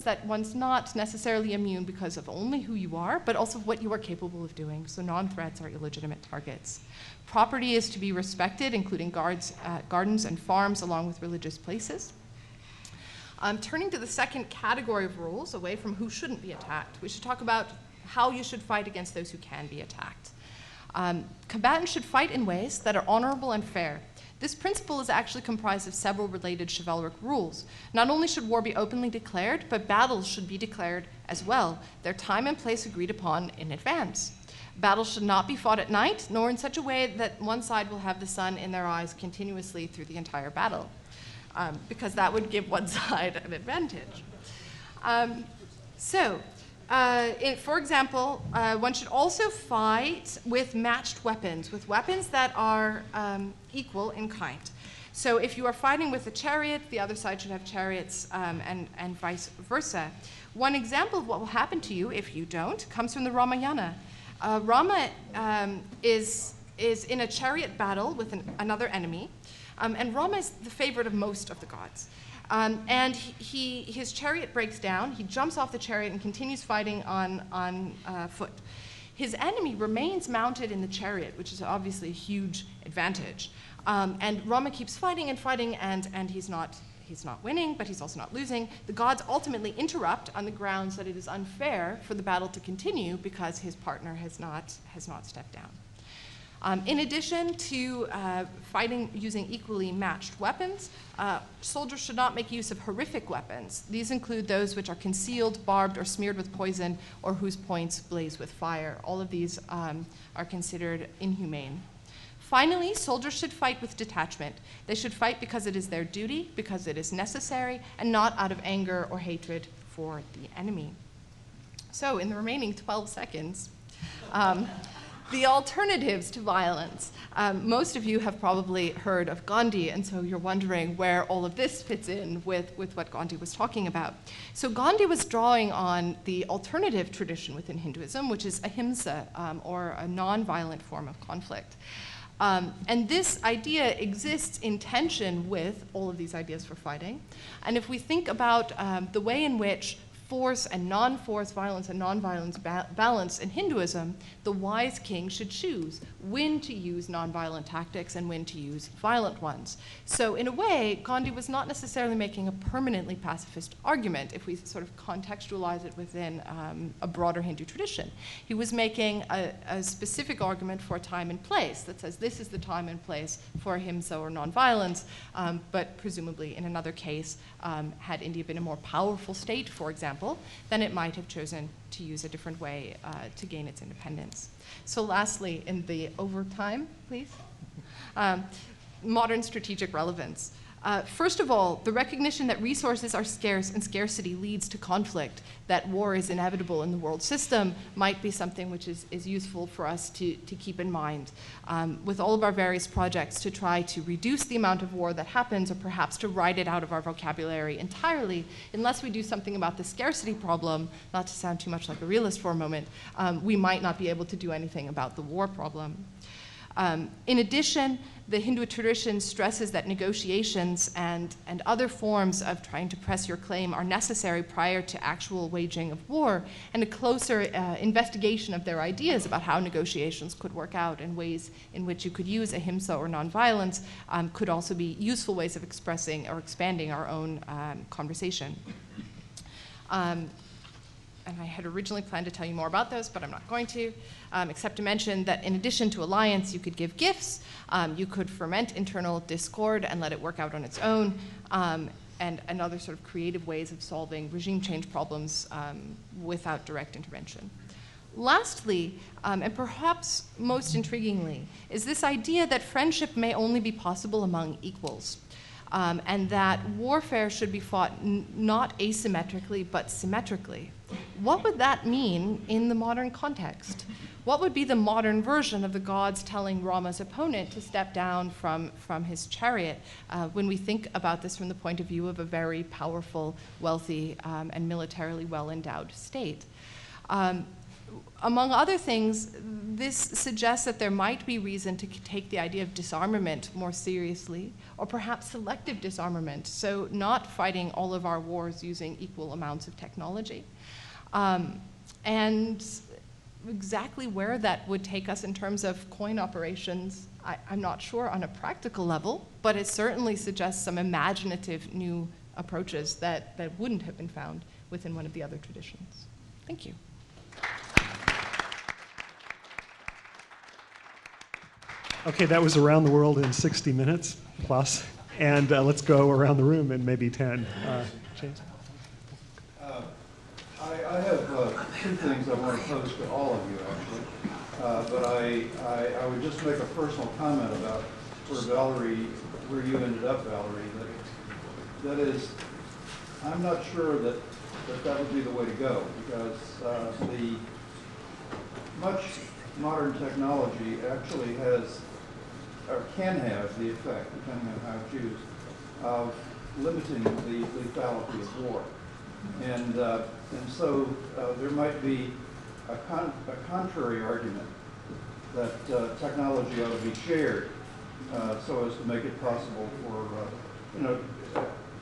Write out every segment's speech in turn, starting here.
that one's not necessarily immune because of only who you are, but also what you are capable of doing. So non-threats are illegitimate targets. Property is to be respected, including gardens and farms, along with religious places. Turning to the second category of rules, away from who shouldn't be attacked, we should talk about how you should fight against those who can be attacked. Combatants should fight in ways that are honorable and fair. This principle is actually comprised of several related chivalric rules. Not only should war be openly declared, but battles should be declared as well, their time and place agreed upon in advance. Battles should not be fought at night, nor in such a way that one side will have the sun in their eyes continuously through the entire battle, because that would give one side an advantage. For example, one should also fight with matched weapons, with weapons that are equal in kind. So if you are fighting with a chariot, the other side should have chariots, and vice versa. One example of what will happen to you if you don't comes from the Ramayana. Rama is in a chariot battle with another enemy, and Rama is the favorite of most of the gods. And his chariot breaks down, he jumps off the chariot and continues fighting on foot. His enemy remains mounted in the chariot, which is obviously a huge advantage. And Rama keeps fighting and fighting, and he's not winning, but he's also not losing. The gods ultimately interrupt on the grounds that it is unfair for the battle to continue because his partner has not stepped down. In addition to fighting using equally matched weapons, soldiers should not make use of horrific weapons. These include those which are concealed, barbed, or smeared with poison, or whose points blaze with fire. All of these are considered inhumane. Finally, soldiers should fight with detachment. They should fight because it is their duty, because it is necessary, and not out of anger or hatred for the enemy. So in the remaining 12 seconds, the alternatives to violence. Most of you have probably heard of Gandhi, and so you're wondering where all of this fits in with what Gandhi was talking about. So Gandhi was drawing on the alternative tradition within Hinduism, which is ahimsa, or a non-violent form of conflict. And this idea exists in tension with all of these ideas for fighting. And if we think about the way in which force and non-force, violence and non-violence balance in Hinduism, the wise king should choose when to use non-violent tactics and when to use violent ones. So in a way, Gandhi was not necessarily making a permanently pacifist argument if we sort of contextualize it within a broader Hindu tradition. He was making a specific argument for a time and place that says this is the time and place for ahimsa or non-violence, but presumably in another case, had India been a more powerful state, for example, then it might have chosen to use a different way to gain its independence. So lastly, in the overtime, please, modern strategic relevance. First of all, the recognition that resources are scarce and scarcity leads to conflict, that war is inevitable in the world system, might be something which is useful for us to keep in mind. With all of our various projects to try to reduce the amount of war that happens, or perhaps to write it out of our vocabulary entirely, unless we do something about the scarcity problem, not to sound too much like a realist for a moment, we might not be able to do anything about the war problem. In addition, the Hindu tradition stresses that negotiations and other forms of trying to press your claim are necessary prior to actual waging of war, and a closer investigation of their ideas about how negotiations could work out and ways in which you could use ahimsa or nonviolence could also be useful ways of expressing or expanding our own conversation. And I had originally planned to tell you more about those, but I'm not going to, except to mention that in addition to alliance, you could give gifts, you could ferment internal discord and let it work out on its own, and other sort of creative ways of solving regime change problems without direct intervention. Lastly, and perhaps most intriguingly, is this idea that friendship may only be possible among equals. And that warfare should be fought not asymmetrically, but symmetrically. What would that mean in the modern context? What would be the modern version of the gods telling Rama's opponent to step down from his chariot when we think about this from the point of view of a very powerful, wealthy, and militarily well-endowed state? among other things, this suggests that there might be reason to take the idea of disarmament more seriously, or perhaps selective disarmament, so not fighting all of our wars using equal amounts of technology. And exactly where that would take us in terms of coin operations, I'm not sure on a practical level, but it certainly suggests some imaginative new approaches that wouldn't have been found within one of the other traditions. Thank you. Okay, that was Around the World in 60 minutes plus. And let's go around the room in maybe 10. James? I have two things I want to pose to all of you, actually. But I would just make a personal comment about where you ended up, Valerie. That is, I'm not sure that would be the way to go, because the much modern technology actually has, or can have, the effect, depending on how it's used, of limiting the lethality of war. And so there might be a contrary argument that technology ought to be shared so as to make it possible for,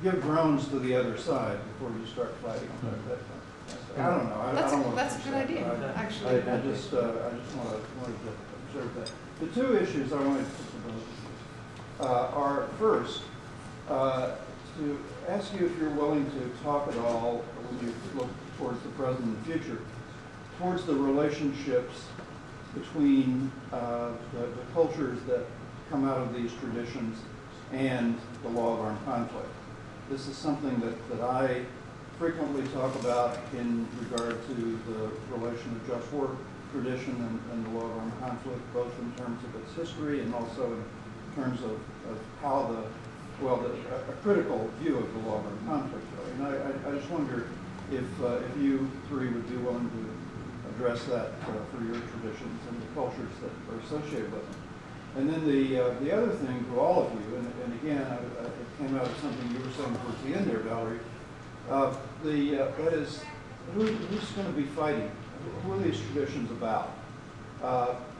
give drones to the other side before you start fighting. I don't know. That's a good idea, actually. I just wanted to observe that. The two issues I wanted to propose are, first, to ask you if you're willing to talk at all, when you look towards the present and future, towards the relationships between the cultures that come out of these traditions and the law of armed conflict. This is something that I frequently talk about in regard to the relation of just war tradition and the law of armed conflict, both in terms of its history and also in terms of how a critical view of the law of armed conflict. And I just wonder if you three would be willing to address that for your traditions and the cultures that are associated with them. And then the other thing to all of you, and again, it came out of something you were saying towards the end there, Valerie, that is, who's going to be fighting? Who are these traditions about?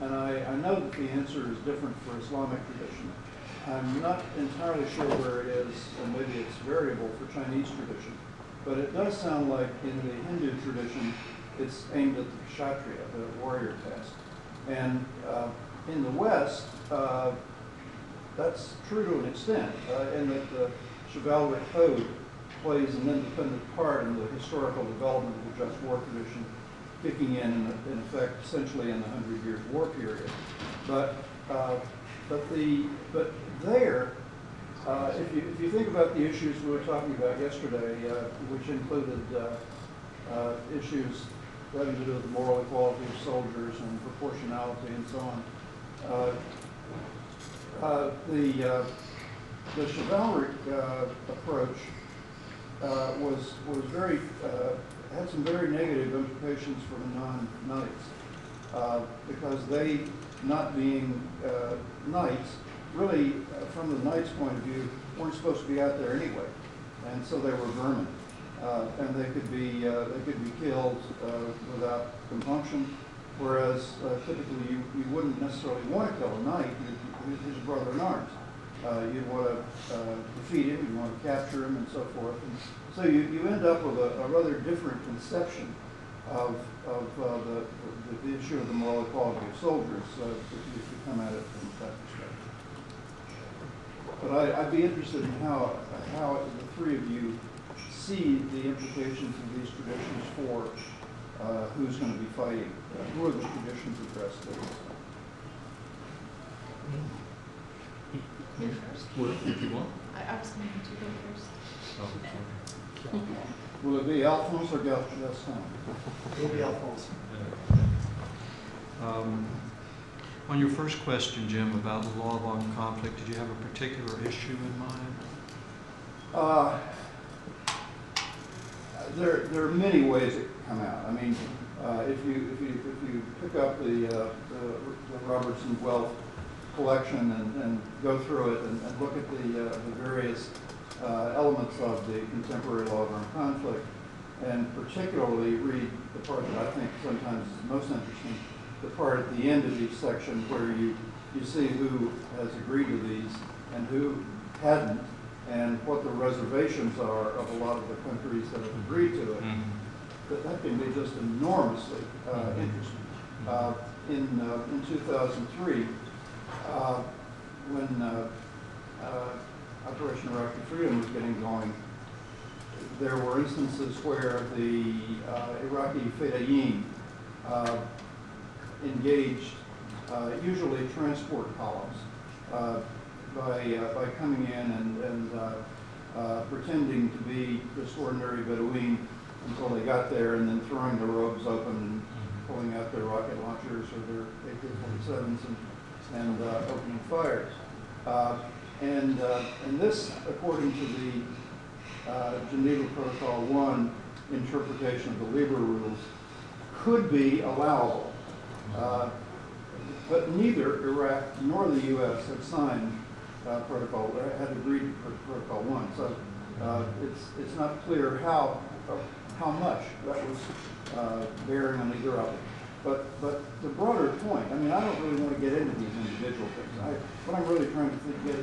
And I know that the answer is different for Islamic tradition. I'm not entirely sure where it is, and maybe it's variable for Chinese tradition. But it does sound like in the Hindu tradition, it's aimed at the kshatriya, the warrior caste. And in the West, that's true to an extent, in that the chivalric code plays an independent part in the historical development of the just war tradition, kicking in effect, essentially in the 100 Years' War period. But there, if you think about the issues we were talking about yesterday, which included issues having to do with the moral equality of soldiers and proportionality and so on, the chivalric approach was very had some very negative implications for the non-knights because they, not being knights, really, from the knights' point of view, weren't supposed to be out there anyway, and so they were vermin, and they could be killed without compunction. Whereas typically you wouldn't necessarily want to kill a knight; he's your brother in arms. You'd want to defeat him, you'd want to capture him, and so forth. And so you end up with a rather different conception of the issue of the moral equality of soldiers if you come at it from that perspective. But I'd be interested in how the three of you see the implications of these traditions for who's going to be fighting. Who are the traditions addressed to? You first. If you want. I was going to go first. Oh, Will it be Alphonse or Gaston? It'll be Alphonse. On your first question, Jim, about the law of armed conflict, did you have a particular issue in mind? There are many ways it can come out. I mean, if you pick up the Robertson Wealth collection and go through it and look at the various elements of the contemporary law of armed conflict, and particularly read the part that I think sometimes is most interesting, the part at the end of each section where you see who has agreed to these and who hadn't, and what the reservations are of a lot of the countries that have agreed to it. That can be just enormously interesting. In 2003, when Operation Iraqi Freedom was getting going, there were instances where the Iraqi Fedayeen engaged usually transport columns by coming in and pretending to be just ordinary Bedouin until they got there, and then throwing their robes open and pulling out their rocket launchers or their AK-47s and opening fires. And this, according to the Geneva Protocol 1 interpretation of the Lieber rules, could be allowable. But neither Iraq nor the U.S. had signed protocol, had agreed to Protocol 1. So it's not clear how much that was bearing on either of them. But the broader point, I mean, I don't really want to get into these individual things. What I'm really trying to get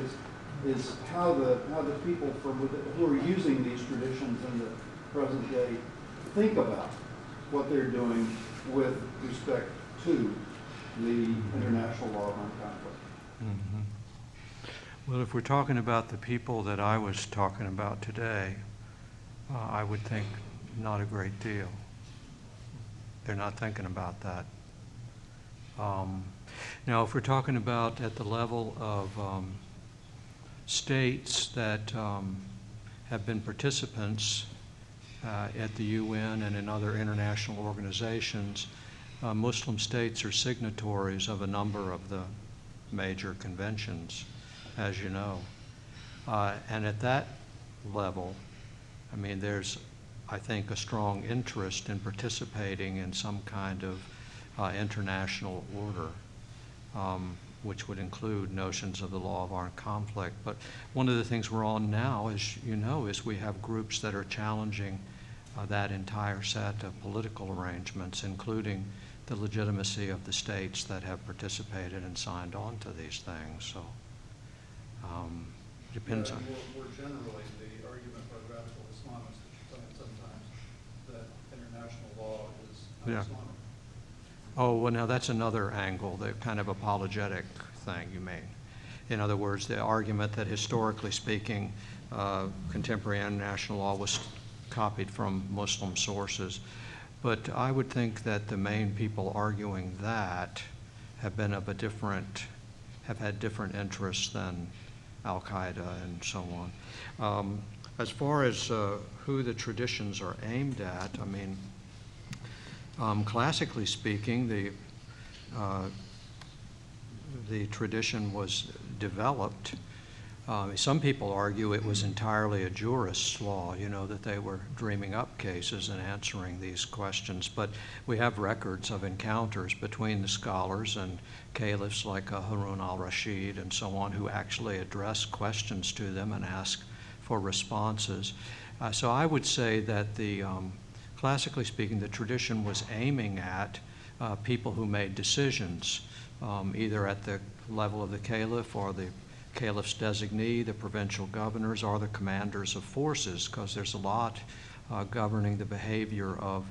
is how the people who are using these traditions in the present day think about what they're doing with respect to the international law of armed conflict. Well, if we're talking about the people that I was talking about today, I would think not a great deal. They're not thinking about that. Now, if we're talking about at the level of states that have been participants at the UN and in other international organizations, Muslim states are signatories of a number of the major conventions, as you know. And at that level, I mean, there's, I think, a strong interest in participating in some kind of international order, which would include notions of the law of armed conflict. But one of the things we're on now, as you know, is we have groups that are challenging that entire set of political arrangements, including the legitimacy of the states that have participated and signed on to these things. So depends on. More generally, the argument by radical Islamists that you find sometimes that international law is un-Islamic. Oh, well, now that's another angle, the kind of apologetic thing you mean. In other words, the argument that historically speaking, contemporary international law was copied from Muslim sources. But I would think that the main people arguing that have been of a different, have had different interests than Al-Qaeda and so on. As far as who the traditions are aimed at, I mean, classically speaking, the tradition was developed. Some people argue it was entirely a jurist's law, you know, that they were dreaming up cases and answering these questions. But we have records of encounters between the scholars and caliphs like Harun al-Rashid and so on, who actually address questions to them and ask for responses. So I would say that classically speaking, the tradition was aiming at people who made decisions, either at the level of the caliph or the caliph's designee, the provincial governors, or the commanders of forces, because there's a lot governing the behavior of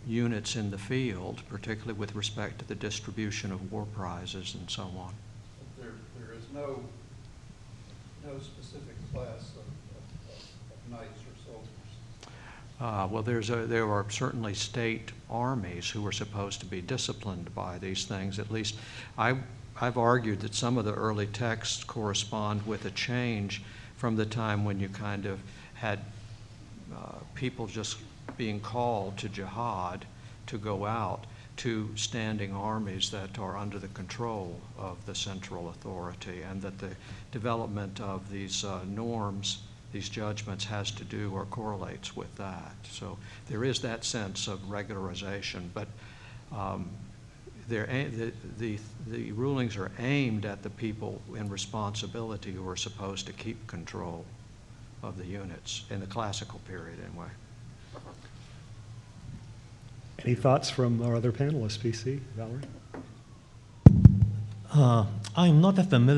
units in the field, particularly with respect to the distribution of war prizes and so on. There is no specific class of knights or soldiers. Well, there are certainly state armies who are supposed to be disciplined by these things. At least I've argued that some of the early texts correspond with a change from the time when you kind of had people just being called to jihad to go out to standing armies that are under the control of the central authority, and that the development of these norms, these judgments, has to do or correlates with that. So there is that sense of regularization, but the rulings are aimed at the people in responsibility who are supposed to keep control of the units in the classical period anyway. Any thoughts from our other panelists, PC, Valerie? I'm not that familiar